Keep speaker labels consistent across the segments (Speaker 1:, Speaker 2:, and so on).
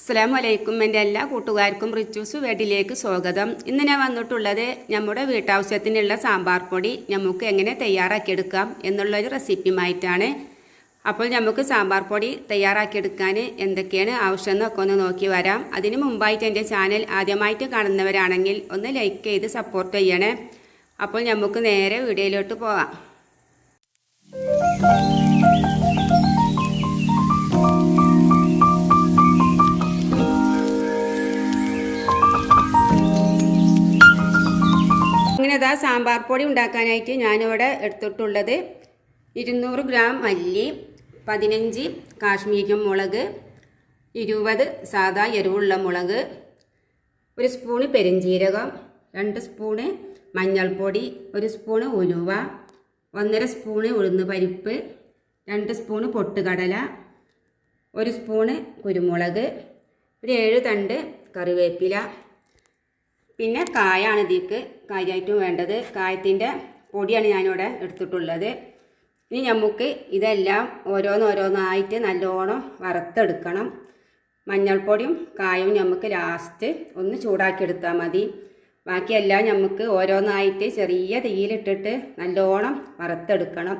Speaker 1: അസ്സലാമലൈക്കും. എൻ്റെ എല്ലാ കൂട്ടുകാർക്കും റിച്ചൂസ് വീട്ടിലേക്ക് സ്വാഗതം. ഇന്ന് ഞാൻ വന്നിട്ടുള്ളത് നമ്മുടെ വീട്ടാവശ്യത്തിനുള്ള സാമ്പാർ പൊടി നമുക്ക് എങ്ങനെ തയ്യാറാക്കിയെടുക്കാം എന്നുള്ളൊരു റെസിപ്പിയുമായിട്ടാണ്. അപ്പോൾ നമുക്ക് സാമ്പാർ പൊടി തയ്യാറാക്കിയെടുക്കാൻ എന്തൊക്കെയാണ് ആവശ്യമെന്നൊക്കെ ഒന്ന് നോക്കി വരാം. അതിന് മുമ്പായിട്ട് എൻ്റെ ചാനൽ ആദ്യമായിട്ട് കാണുന്നവരാണെങ്കിൽ ഒന്ന് ലൈക്ക് ചെയ്ത് സപ്പോർട്ട് ചെയ്യണേ. അപ്പോൾ നമുക്ക് നേരെ വീഡിയോയിലോട്ട് പോകാം. അങ്ങനെ സാമ്പാർ പൊടി ഉണ്ടാക്കാനായിട്ട് ഞാനിവിടെ എടുത്തിട്ടുള്ളത് 200 ഗ്രാം മല്ലി, 15 കാശ്മീരി മുളക്, 20 സാദാ എരിവുള്ള മുളക്, 1 സ്പൂണ് പെരിഞ്ജീരകം, 2 സ്പൂണ് മഞ്ഞൾപ്പൊടി, 1 സ്പൂണ് ഉലുവ, 1.5 സ്പൂണ് ഉഴുന്ന് പരിപ്പ്, 2 സ്പൂണ് പൊട്ടുകടല, 1 സ്പൂണ് കുരുമുളക്, 7 തണ്ട് കറിവേപ്പില. പിന്നെ കായാണ് ഇതിക്ക് കാര്യമായിട്ടും വേണ്ടത്. കായത്തിൻ്റെ പൊടിയാണ് ഞാനിവിടെ എടുത്തിട്ടുള്ളത്. ഇനി നമുക്ക് ഇതെല്ലാം ഓരോന്നോരോന്നായിട്ട് നല്ലോണം വറുത്തെടുക്കണം. മഞ്ഞൾപ്പൊടിയും കായവും നമുക്ക് ലാസ്റ്റ് ഒന്ന് ചൂടാക്കിയെടുത്താൽ മതി. ബാക്കിയെല്ലാം നമുക്ക് ഓരോന്നായിട്ട് ചെറിയ തീയിലിട്ടിട്ട് നല്ലോണം വറുത്തെടുക്കണം.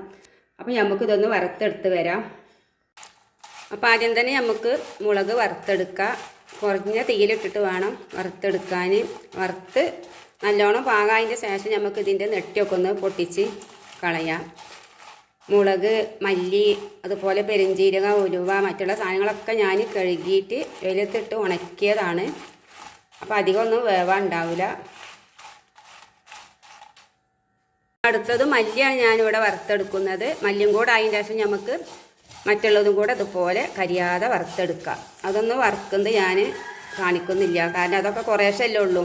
Speaker 1: അപ്പോൾ നമുക്കിതൊന്ന് വറുത്തെടുത്ത് വരാം. അപ്പോൾ ആദ്യം തന്നെ നമുക്ക് മുളക് വറുത്തെടുക്കാം. കുറഞ്ഞ തീയിലിട്ടിട്ട് വേണം വറുത്തെടുക്കാൻ. വറുത്ത് നല്ലോണം പാകമായതിൻ്റെ ശേഷം നമുക്ക് ഇതിൻ്റെ നെട്ടിയൊക്കെ ഒന്ന് പൊട്ടിച്ച് കളയാം. മുളക്, മല്ലി, അതുപോലെ പെരിഞ്ജീരകം, ഉലുവ, മറ്റുള്ള സാധനങ്ങളൊക്കെ ഞാൻ കഴുകിയിട്ട് വെയിലത്തിട്ട് ഉണക്കിയതാണ്. അപ്പോൾ അധികമൊന്നും വേവാണ്ടാവില്ല. അടുത്തത് മല്ലിയാണ് ഞാനിവിടെ വറുത്തെടുക്കുന്നത്. മല്ലിയും കൂടെ ആയതിൻ്റെ ശേഷം നമുക്ക് മറ്റുള്ളതും കൂടെ അതുപോലെ കരിയാതെ വറുത്തെടുക്കാം. അതൊന്നും വറുക്കുന്നത് ഞാൻ കാണിക്കുന്നില്ല, കാരണം അതൊക്കെ കുറേശ്ശല്ലേ ഉള്ളൂ.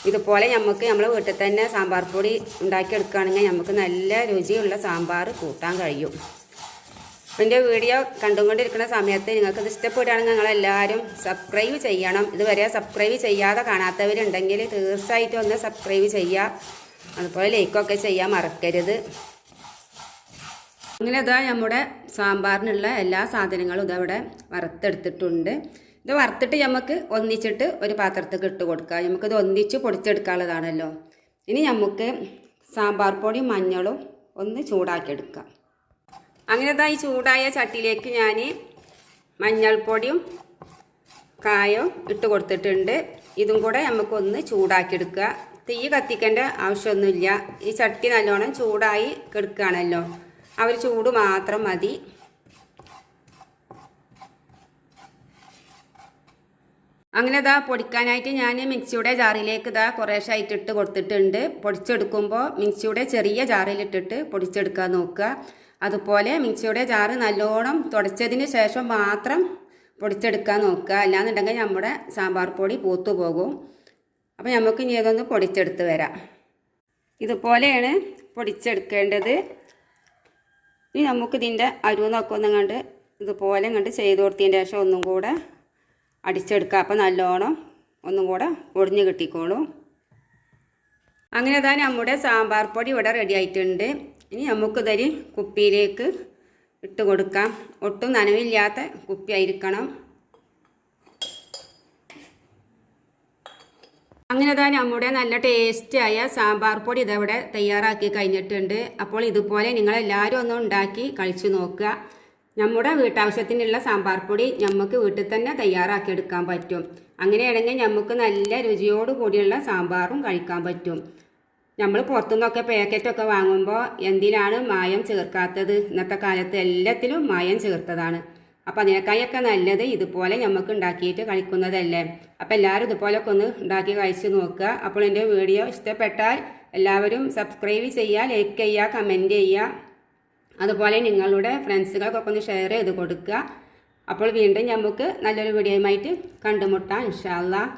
Speaker 1: ഇതുപോലെ നമ്മൾ വീട്ടിൽ തന്നെ സാമ്പാർ പൊടി ഉണ്ടാക്കിയെടുക്കുകയാണെങ്കിൽ നമുക്ക് നല്ല രുചിയുള്ള സാമ്പാർ കൂട്ടാൻ കഴിയും. എൻ്റെ വീഡിയോ കണ്ടുകൊണ്ടിരിക്കുന്ന സമയത്ത് നിങ്ങൾക്കത് ഇഷ്ടപ്പെടുകയാണെങ്കിൽ നിങ്ങളെല്ലാവരും സബ്സ്ക്രൈബ് ചെയ്യണം. ഇതുവരെ സബ്സ്ക്രൈബ് ചെയ്യാതെ കാണാത്തവരുണ്ടെങ്കിൽ തീർച്ചയായിട്ടും ഒന്ന് സബ്സ്ക്രൈബ് ചെയ്യുക. അതുപോലെ ലൈക്കൊക്കെ ചെയ്യാൻ മറക്കരുത്. അങ്ങനെ നമ്മുടെ സാമ്പാറിനുള്ള എല്ലാ സാധനങ്ങളും ഇതവിടെ വറുത്തെടുത്തിട്ടുണ്ട്. ഇത് വറുത്തിട്ട് നമുക്ക് ഒന്നിച്ചിട്ട് ഒരു പാത്രത്തിൽ ഇട്ട് കൊടുക്കുക. നമുക്കിത് ഒന്നിച്ച് പൊടിച്ചെടുക്കാനുള്ളതാണല്ലോ. ഇനി നമുക്ക് സാമ്പാർ പൊടിയും മഞ്ഞളും ഒന്ന് ചൂടാക്കിയെടുക്കാം. അങ്ങനെ ഈ ചൂടായ ചട്ടിയിലേക്ക് ഞാൻ മഞ്ഞൾപ്പൊടിയും കായവും ഇട്ട് കൊടുത്തിട്ടുണ്ട്. ഇതും കൂടെ നമുക്കൊന്ന് ചൂടാക്കിയെടുക്കുക. തീ കത്തിക്കേണ്ട ആവശ്യമൊന്നുമില്ല. ഈ ചട്ടി നല്ലോണം ചൂടായി കിടക്കുകയാണല്ലോ, ആ ഒരു ചൂട് മാത്രം മതി. അങ്ങനെ പൊടിക്കാനായിട്ട് ഞാൻ മിക്സിയുടെ ജാറിലേക്ക് കുറേശ്ശായിട്ട് ഇട്ട് കൊടുത്തിട്ടുണ്ട്. പൊടിച്ചെടുക്കുമ്പോൾ മിക്സിയുടെ ചെറിയ ജാറിലിട്ടിട്ട് പൊടിച്ചെടുക്കാൻ നോക്കുക. അതുപോലെ മിക്സിയുടെ ജാറ് നല്ലോണം തുടച്ചതിന് ശേഷം മാത്രം പൊടിച്ചെടുക്കാൻ നോക്കുക. അല്ലാന്നുണ്ടെങ്കിൽ നമ്മുടെ സാമ്പാർ പൊടി പൂത്തു പോകും. അപ്പോൾ നമുക്ക് ഇനി ഇതൊന്ന് പൊടിച്ചെടുത്ത് വരാം. ഇതുപോലെയാണ് പൊടിച്ചെടുക്കേണ്ടത്. ഇനി നമുക്കിതിൻ്റെ അരുന്നൊക്കെ ഒന്നും കണ്ട് ഇതുപോലെ കണ്ട് ചെയ്ത് കൊടുത്തതിൻ്റെ ശേഷം ഒന്നും കൂടെ അടിച്ചെടുക്കുക. അപ്പോൾ നല്ലോണം ഒന്നും കൂടെ ഒടിഞ്ഞ് കിട്ടിക്കോളും. അങ്ങനെ നമ്മുടെ സാമ്പാർ പൊടി ഇവിടെ റെഡി ആയിട്ടുണ്ട്. ഇനി നമുക്കിതൊരു കുപ്പിയിലേക്ക് ഇട്ട് കൊടുക്കാം. ഒട്ടും നനവില്ലാത്ത കുപ്പി ആയിരിക്കണം. അങ്ങനെ നമ്മുടെ നല്ല ടേസ്റ്റിയായ സാമ്പാർ പൊടി ഇതവിടെ തയ്യാറാക്കി കഴിഞ്ഞിട്ടുണ്ട്. അപ്പോൾ ഇതുപോലെ നിങ്ങളെല്ലാവരും ഒന്ന് ഉണ്ടാക്കി കഴിച്ചു നോക്കുക. നമ്മുടെ വീട്ടാവശ്യത്തിനുള്ള സാമ്പാർ പൊടി നമുക്ക് വീട്ടിൽ തന്നെ തയ്യാറാക്കിയെടുക്കാൻ പറ്റും. അങ്ങനെയാണെങ്കിൽ നമുക്ക് നല്ല രുചിയോട് കൂടിയുള്ള സാമ്പാറും കഴിക്കാൻ പറ്റും. നമ്മൾ പുറത്തുനിന്നൊക്കെ പാക്കറ്റൊക്കെ വാങ്ങുമ്പോൾ എന്തിനാണ് മായം ചേർക്കാത്തത്? ഇന്നത്തെ കാലത്ത് എല്ലാത്തിലും മായം ചേർത്തതാണ്. അപ്പോൾ അതിനേക്കായൊക്കെ നല്ലത് ഇതുപോലെ നമുക്ക് ഉണ്ടാക്കിയിട്ട് കഴിക്കുന്നതല്ലേ. അപ്പോൾ എല്ലാവരും ഇതുപോലൊക്കെ ഒന്ന് ഉണ്ടാക്കി കഴിച്ച് നോക്കുക. അപ്പോൾ എൻ്റെ വീഡിയോ ഇഷ്ടപ്പെട്ടാൽ എല്ലാവരും സബ്സ്ക്രൈബ് ചെയ്യുക, ലൈക്ക് ചെയ്യുക, കമൻറ്റ് ചെയ്യുക. അതുപോലെ നിങ്ങളുടെ ഫ്രണ്ട്സുകൾക്കൊക്കെ ഒന്ന് ഷെയർ ചെയ്ത് കൊടുക്കുക. അപ്പോൾ വീണ്ടും നമുക്ക് നല്ലൊരു വീഡിയോയുമായിട്ട് കണ്ടുമുട്ടാം ഇൻഷാ അല്ലാഹ്.